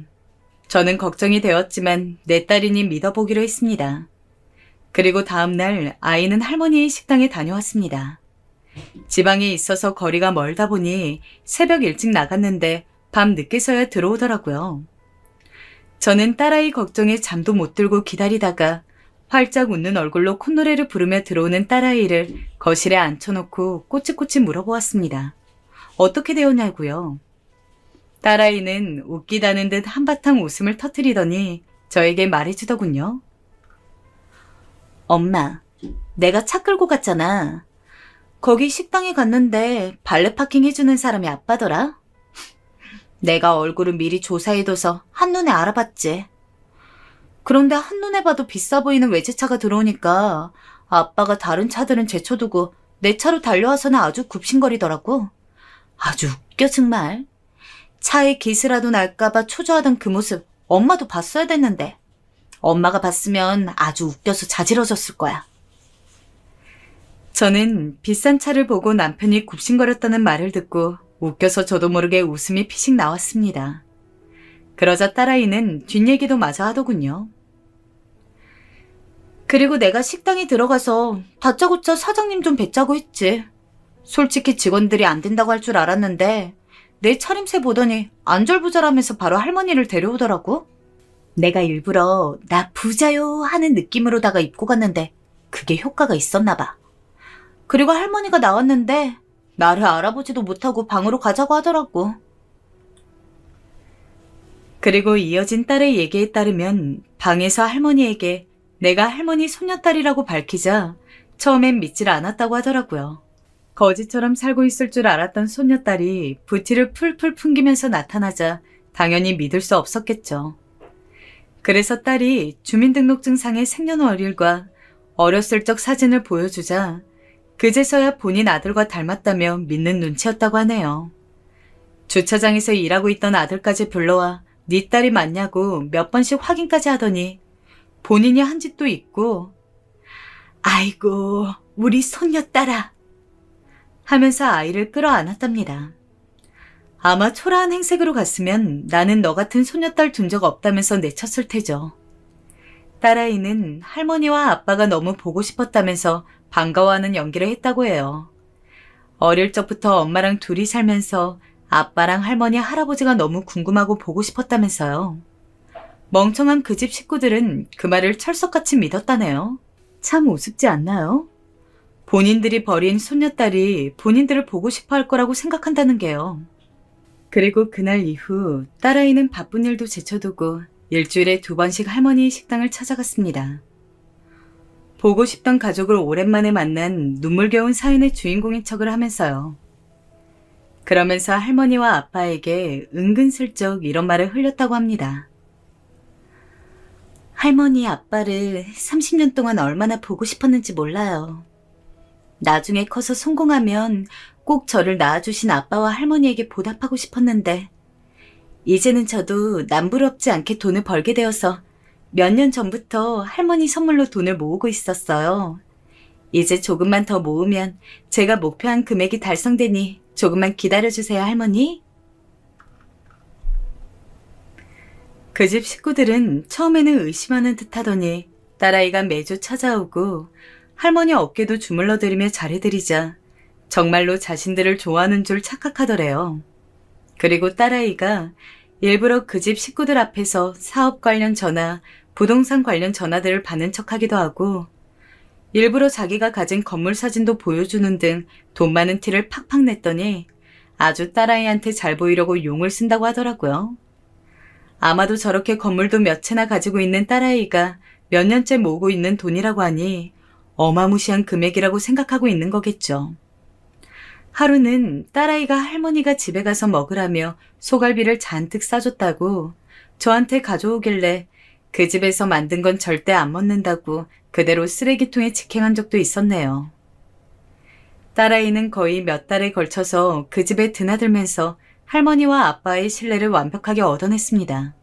[SPEAKER 1] 저는 걱정이 되었지만 내 딸이니 믿어보기로 했습니다. 그리고 다음날 아이는 할머니의 식당에 다녀왔습니다. 지방에 있어서 거리가 멀다 보니 새벽 일찍 나갔는데 밤 늦게서야 들어오더라고요. 저는 딸아이 걱정에 잠도 못 들고 기다리다가 활짝 웃는 얼굴로 콧노래를 부르며 들어오는 딸아이를 거실에 앉혀놓고 꼬치꼬치 물어보았습니다. 어떻게 되었냐고요. 딸아이는 웃기다는 듯 한바탕 웃음을 터뜨리더니 저에게 말해주더군요. 엄마, 내가 차 끌고 갔잖아. 거기 식당에 갔는데 발레 파킹 해주는 사람이 아빠더라. 내가 얼굴을 미리 조사해둬서 한눈에 알아봤지. 그런데 한눈에 봐도 비싸 보이는 외제차가 들어오니까 아빠가 다른 차들은 제쳐두고 내 차로 달려와서는 아주 굽신거리더라고. 아주 웃겨 정말. 차에 기스라도 날까봐 초조하던 그 모습 엄마도 봤어야 됐는데 엄마가 봤으면 아주 웃겨서 자지러졌을 거야. 저는 비싼 차를 보고 남편이 굽신거렸다는 말을 듣고 웃겨서 저도 모르게 웃음이 피식 나왔습니다. 그러자 딸아이는 뒷얘기도 마저 하더군요. 그리고 내가 식당에 들어가서 다짜고짜 사장님 좀 뵙자고 했지. 솔직히 직원들이 안 된다고 할 줄 알았는데 내 차림새 보더니 안절부절하면서 바로 할머니를 데려오더라고. 내가 일부러 나 부자요 하는 느낌으로다가 입고 갔는데 그게 효과가 있었나 봐. 그리고 할머니가 나왔는데 나를 알아보지도 못하고 방으로 가자고 하더라고. 그리고 이어진 딸의 얘기에 따르면 방에서 할머니에게 내가 할머니 손녀딸이라고 밝히자 처음엔 믿질 않았다고 하더라고요. 거지처럼 살고 있을 줄 알았던 손녀딸이 부티를 풀풀 풍기면서 나타나자 당연히 믿을 수 없었겠죠. 그래서 딸이 주민등록증상의 생년월일과 어렸을 적 사진을 보여주자 그제서야 본인 아들과 닮았다며 믿는 눈치였다고 하네요. 주차장에서 일하고 있던 아들까지 불러와 네 딸이 맞냐고 몇 번씩 확인까지 하더니 본인이 한 집도 있고 아이고 우리 손녀딸아 하면서 아이를 끌어안았답니다. 아마 초라한 행색으로 갔으면 나는 너 같은 손녀딸 둔 적 없다면서 내쳤을 테죠. 딸아이는 할머니와 아빠가 너무 보고 싶었다면서 반가워하는 연기를 했다고 해요. 어릴 적부터 엄마랑 둘이 살면서 아빠랑 할머니, 할아버지가 너무 궁금하고 보고 싶었다면서요. 멍청한 그 집 식구들은 그 말을 철석같이 믿었다네요. 참 우습지 않나요? 본인들이 버린 손녀딸이 본인들을 보고 싶어 할 거라고 생각한다는 게요. 그리고 그날 이후 딸아이는 바쁜 일도 제쳐두고 일주일에 2번씩 할머니의 식당을 찾아갔습니다. 보고 싶던 가족을 오랜만에 만난 눈물겨운 사연의 주인공인 척을 하면서요. 그러면서 할머니와 아빠에게 은근슬쩍 이런 말을 흘렸다고 합니다. 할머니 아빠를 30년 동안 얼마나 보고 싶었는지 몰라요. 나중에 커서 성공하면 꼭 저를 낳아주신 아빠와 할머니에게 보답하고 싶었는데 이제는 저도 남부럽지 않게 돈을 벌게 되어서 몇 년 전부터 할머니 선물로 돈을 모으고 있었어요. 이제 조금만 더 모으면 제가 목표한 금액이 달성되니 조금만 기다려주세요, 할머니. 그 집 식구들은 처음에는 의심하는 듯 하더니 딸아이가 매주 찾아오고 할머니 어깨도 주물러드리며 잘해드리자 정말로 자신들을 좋아하는 줄 착각하더래요. 그리고 딸아이가 일부러 그 집 식구들 앞에서 사업 관련 전화, 부동산 관련 전화들을 받는 척하기도 하고 일부러 자기가 가진 건물 사진도 보여주는 등 돈 많은 티를 팍팍 냈더니 아주 딸아이한테 잘 보이려고 용을 쓴다고 하더라고요. 아마도 저렇게 건물도 몇 채나 가지고 있는 딸아이가 몇 년째 모으고 있는 돈이라고 하니 어마무시한 금액이라고 생각하고 있는 거겠죠. 하루는 딸아이가 할머니가 집에 가서 먹으라며 소갈비를 잔뜩 싸줬다고 저한테 가져오길래 그 집에서 만든 건 절대 안 먹는다고 그대로 쓰레기통에 직행한 적도 있었네요. 딸아이는 거의 몇 달에 걸쳐서 그 집에 드나들면서 할머니와 아빠의 신뢰를 완벽하게 얻어냈습니다.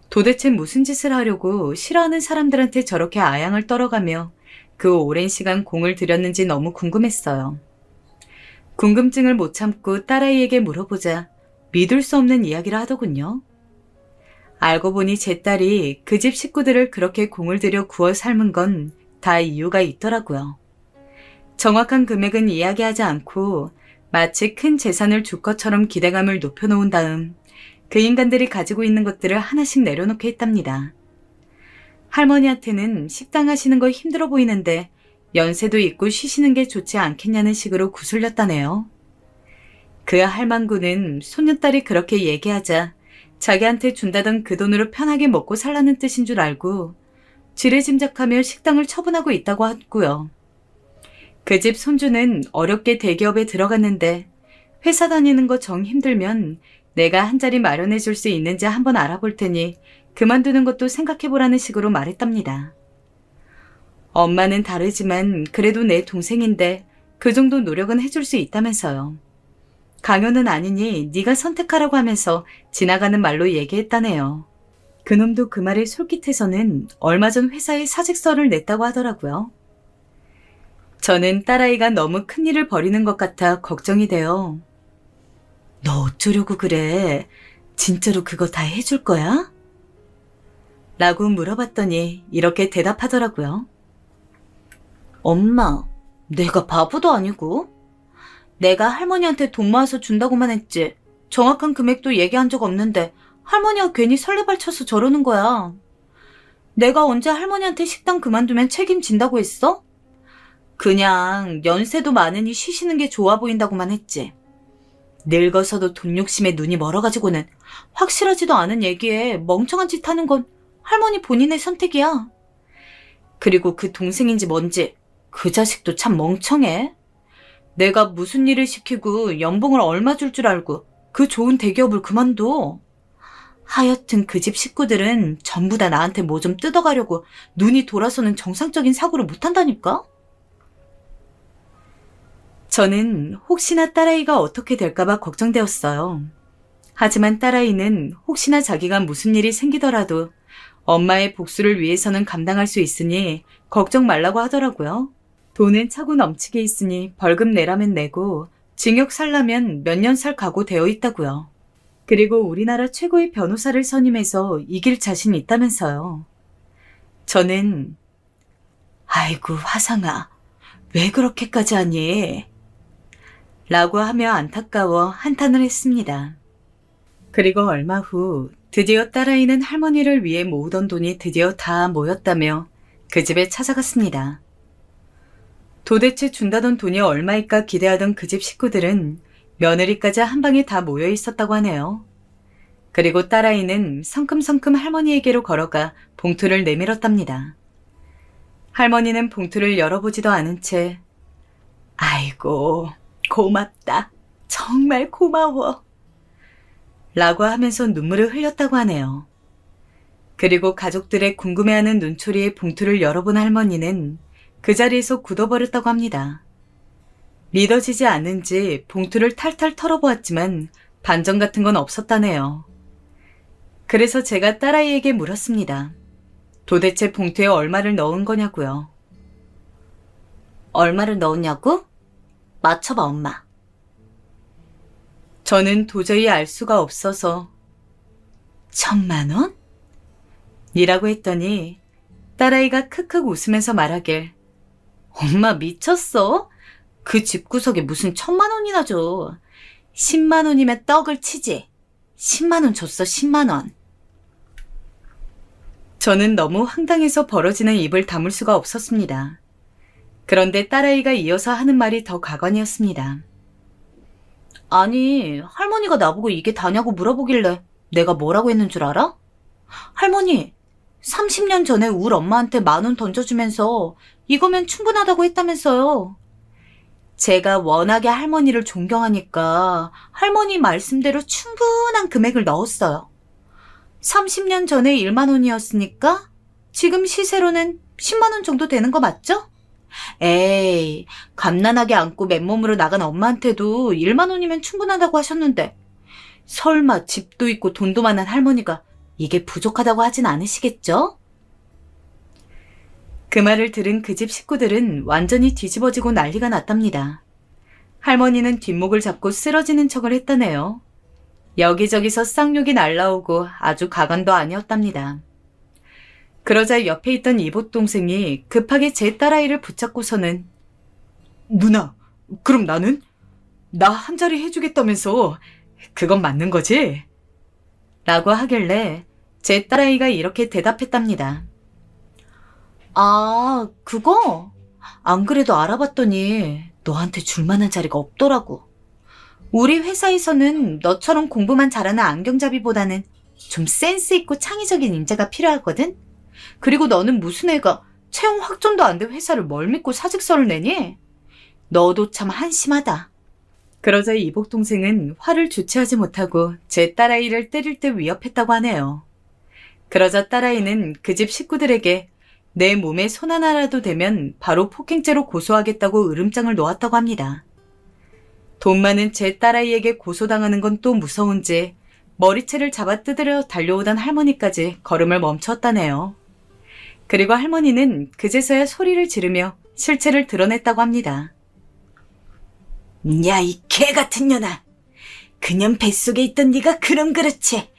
[SPEAKER 1] 도대체 무슨 짓을 하려고 싫어하는 사람들한테 저렇게 아양을 떨어가며 그 오랜 시간 공을 들였는지 너무 궁금했어요. 궁금증을 못 참고 딸아이에게 물어보자 믿을 수 없는 이야기를 하더군요. 알고 보니 제 딸이 그 집 식구들을 그렇게 공을 들여 구워 삶은 건 다 이유가 있더라고요. 정확한 금액은 이야기하지 않고 마치 큰 재산을 줄 것처럼 기대감을 높여놓은 다음 그 인간들이 가지고 있는 것들을 하나씩 내려놓게 했답니다. 할머니한테는 식당 하시는 거 힘들어 보이는데 연세도 있고 쉬시는 게 좋지 않겠냐는 식으로 구슬렸다네요. 그 할망구는 손녀딸이 그렇게 얘기하자 자기한테 준다던 그 돈으로 편하게 먹고 살라는 뜻인 줄 알고 지레짐작하며 식당을 처분하고 있다고 하고요. 그 집 손주는 어렵게 대기업에 들어갔는데 회사 다니는 거 정 힘들면 내가 한 자리 마련해 줄 수 있는지 한번 알아볼 테니 그만두는 것도 생각해보라는 식으로 말했답니다. 엄마는 다르지만 그래도 내 동생인데 그 정도 노력은 해줄 수 있다면서요. 강요는 아니니 네가 선택하라고 하면서 지나가는 말로 얘기했다네요. 그놈도 그 말에 솔깃해서는 얼마 전 회사에 사직서를 냈다고 하더라고요. 저는 딸아이가 너무 큰일을 벌이는 것 같아 걱정이 돼요. 너 어쩌려고 그래? 진짜로 그거 다 해줄 거야? 라고 물어봤더니 이렇게 대답하더라고요. 엄마, 내가 바보도 아니고 내가 할머니한테 돈 모아서 준다고만 했지 정확한 금액도 얘기한 적 없는데 할머니가 괜히 설레발 쳐서 저러는 거야. 내가 언제 할머니한테 식당 그만두면 책임진다고 했어? 그냥 연세도 많으니 쉬시는 게 좋아 보인다고만 했지. 늙어서도 돈 욕심에 눈이 멀어가지고는 확실하지도 않은 얘기에 멍청한 짓 하는 건 할머니 본인의 선택이야. 그리고 그 동생인지 뭔지 그 자식도 참 멍청해. 내가 무슨 일을 시키고 연봉을 얼마 줄 줄 알고 그 좋은 대기업을 그만둬. 하여튼 그 집 식구들은 전부 다 나한테 뭐 좀 뜯어가려고 눈이 돌아서는 정상적인 사고를 못한다니까? 저는 혹시나 딸아이가 어떻게 될까봐 걱정되었어요. 하지만 딸아이는 혹시나 자기가 무슨 일이 생기더라도 엄마의 복수를 위해서는 감당할 수 있으니 걱정 말라고 하더라고요. 돈은 차고 넘치게 있으니 벌금 내라면 내고 징역 살라면 몇 년 살 각오 되어 있다고요. 그리고 우리나라 최고의 변호사를 선임해서 이길 자신 있다면서요. 저는 아이고 화상아 왜 그렇게까지 하니? 라고 하며 안타까워 한탄을 했습니다. 그리고 얼마 후 드디어 딸아이는 할머니를 위해 모으던 돈이 드디어 다 모였다며 그 집에 찾아갔습니다. 도대체 준다던 돈이 얼마일까 기대하던 그 집 식구들은 며느리까지 한 방에 다 모여 있었다고 하네요. 그리고 딸아이는 성큼성큼 할머니에게로 걸어가 봉투를 내밀었답니다. 할머니는 봉투를 열어보지도 않은 채 아이고 고맙다. 정말 고마워. 라고 하면서 눈물을 흘렸다고 하네요. 그리고 가족들의 궁금해하는 눈초리에 봉투를 열어본 할머니는 그 자리에서 굳어버렸다고 합니다. 믿어지지 않는지 봉투를 탈탈 털어보았지만 반전 같은 건 없었다네요. 그래서 제가 딸아이에게 물었습니다. 도대체 봉투에 얼마를 넣은 거냐고요.
[SPEAKER 2] 얼마를 넣었냐고? 맞춰봐, 엄마.
[SPEAKER 1] 저는 도저히 알 수가 없어서 1,000만 원? 이라고 했더니 딸아이가 크크 웃으면서 말하길 엄마 미쳤어? 그 집구석에 무슨 1,000만 원이나 줘. 10만 원이면 떡을 치지. 10만 원 줬어, 10만 원. 저는 너무 황당해서 벌어지는 입을 다물 수가 없었습니다. 그런데 딸아이가 이어서 하는 말이 더 가관이었습니다. 아니, 할머니가 나보고 이게 다냐고 물어보길래 내가 뭐라고 했는 줄 알아? 할머니, 30년 전에 우리 엄마한테 10,000원 던져주면서 이거면 충분하다고 했다면서요. 제가 워낙에 할머니를 존경하니까 할머니 말씀대로 충분한 금액을 넣었어요. 30년 전에 1만 원이었으니까 지금 시세로는 10만 원 정도 되는 거 맞죠? 에이, 갓난하게 안고 맨몸으로 나간 엄마한테도 1만 원이면 충분하다고 하셨는데 설마 집도 있고 돈도 많은 할머니가 이게 부족하다고 하진 않으시겠죠? 그 말을 들은 그 집 식구들은 완전히 뒤집어지고 난리가 났답니다. 할머니는 뒷목을 잡고 쓰러지는 척을 했다네요. 여기저기서 쌍욕이 날라오고 아주 가관도 아니었답니다. 그러자 옆에 있던 이복 동생이 급하게 제 딸아이를 붙잡고서는 누나, 그럼 나는? 나 한 자리 해주겠다면서 그건 맞는 거지? 라고 하길래 제 딸아이가 이렇게 대답했답니다. 아, 그거? 안 그래도 알아봤더니 너한테 줄 만한 자리가 없더라고. 우리 회사에서는 너처럼 공부만 잘하는 안경잡이보다는 좀 센스 있고 창의적인 인재가 필요하거든? 그리고 너는 무슨 애가 채용 확정도 안 된 회사를 뭘 믿고 사직서를 내니? 너도 참 한심하다. 그러자 이복 동생은 화를 주체하지 못하고 제 딸아이를 때릴 듯 위협했다고 하네요. 그러자 딸아이는 그 집 식구들에게 내 몸에 손 하나라도 대면 바로 폭행죄로 고소하겠다고 으름장을 놓았다고 합니다. 돈 많은 제 딸아이에게 고소당하는 건 또 무서운지 머리채를 잡아 뜯으려 달려오던 할머니까지 걸음을 멈췄다네요. 그리고 할머니는 그제서야 소리를 지르며 실체를 드러냈다고 합니다. 야, 이 개 같은 년아. 그년 뱃속에 있던 네가 그럼 그렇지.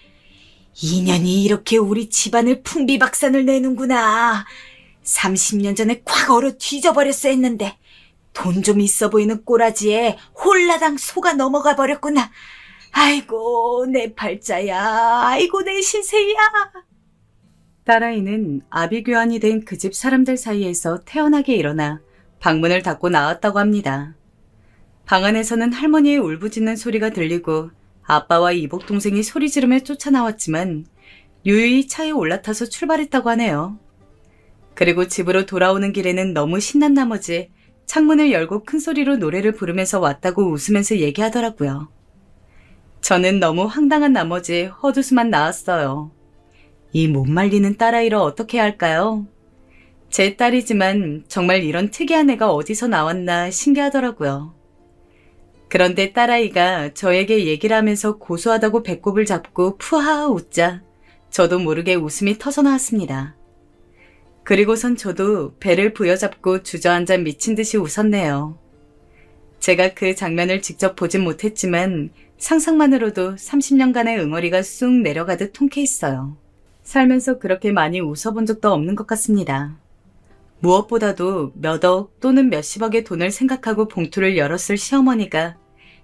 [SPEAKER 1] 이 년이 이렇게 우리 집안을 풍비박산을 내는구나. 30년 전에 콱 얼어 뒤져버렸어 했는데 돈 좀 있어 보이는 꼬라지에 홀라당 속아 넘어가 버렸구나. 아이고 내 팔자야. 아이고 내 신세야. 딸아이는 아비규환이 된 그 집 사람들 사이에서 태연하게 일어나 방문을 닫고 나왔다고 합니다. 방 안에서는 할머니의 울부짖는 소리가 들리고 아빠와 이복 동생이 소리 지르며 쫓아나왔지만 유유히 차에 올라타서 출발했다고 하네요. 그리고 집으로 돌아오는 길에는 너무 신난 나머지 창문을 열고 큰 소리로 노래를 부르면서 왔다고 웃으면서 얘기하더라고요. 저는 너무 황당한 나머지 헛웃음만 나왔어요. 이 못 말리는 딸아이를 어떻게 해야 할까요? 제 딸이지만 정말 이런 특이한 애가 어디서 나왔나 신기하더라고요. 그런데 딸아이가 저에게 얘기를 하면서 고소하다고 배꼽을 잡고 푸하하 웃자 저도 모르게 웃음이 터져나왔습니다. 그리고선 저도 배를 부여잡고 주저앉아 미친 듯이 웃었네요. 제가 그 장면을 직접 보진 못했지만 상상만으로도 30년간의 응어리가 쑥 내려가듯 통쾌했어요. 살면서 그렇게 많이 웃어본 적도 없는 것 같습니다. 무엇보다도 몇억 또는 몇십억의 돈을 생각하고 봉투를 열었을 시어머니가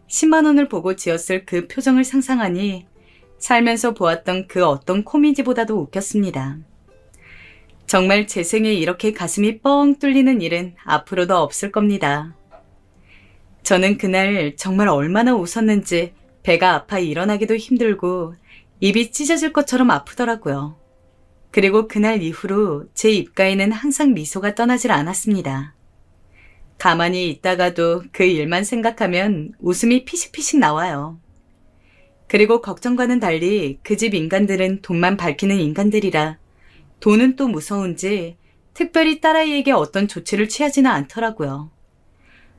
[SPEAKER 1] 10만 원을 보고 지었을 그 표정을 상상하니 살면서 보았던 그 어떤 코미디보다도 웃겼습니다. 정말 제 생에 이렇게 가슴이 뻥 뚫리는 일은 앞으로도 없을 겁니다. 저는 그날 정말 얼마나 웃었는지 배가 아파 일어나기도 힘들고 입이 찢어질 것처럼 아프더라고요. 그리고 그날 이후로 제 입가에는 항상 미소가 떠나질 않았습니다. 가만히 있다가도 그 일만 생각하면 웃음이 피식피식 나와요. 그리고 걱정과는 달리 그 집 인간들은 돈만 밝히는 인간들이라 돈은 또 무서운지 특별히 딸아이에게 어떤 조치를 취하지는 않더라고요.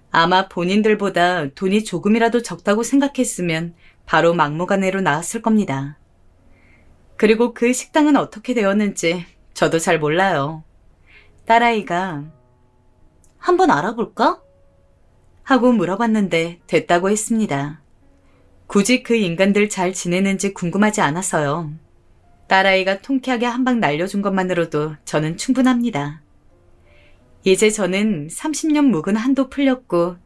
[SPEAKER 1] 아마 본인들보다 돈이 조금이라도 적다고 생각했으면 바로 막무가내로 나왔을 겁니다. 그리고 그 식당은 어떻게 되었는지 저도 잘 몰라요. 딸아이가
[SPEAKER 2] 한번 알아볼까?
[SPEAKER 1] 하고 물어봤는데 됐다고 했습니다. 굳이 그 인간들 잘 지내는지 궁금하지 않아서요. 딸아이가 통쾌하게 한 방 날려준 것만으로도 저는 충분합니다. 이제 저는 30년 묵은 한도 풀렸고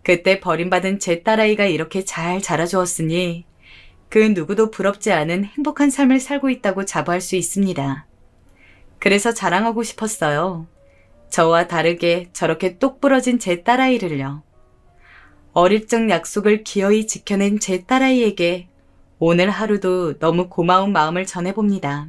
[SPEAKER 1] 그때 버림받은 제 딸아이가 이렇게 잘 자라주었으니 그 누구도 부럽지 않은 행복한 삶을 살고 있다고 자부할 수 있습니다. 그래서 자랑하고 싶었어요. 저와 다르게 저렇게 똑부러진 제 딸아이를요. 어릴 적 약속을 기어이 지켜낸 제 딸아이에게 오늘 하루도 너무 고마운 마음을 전해봅니다.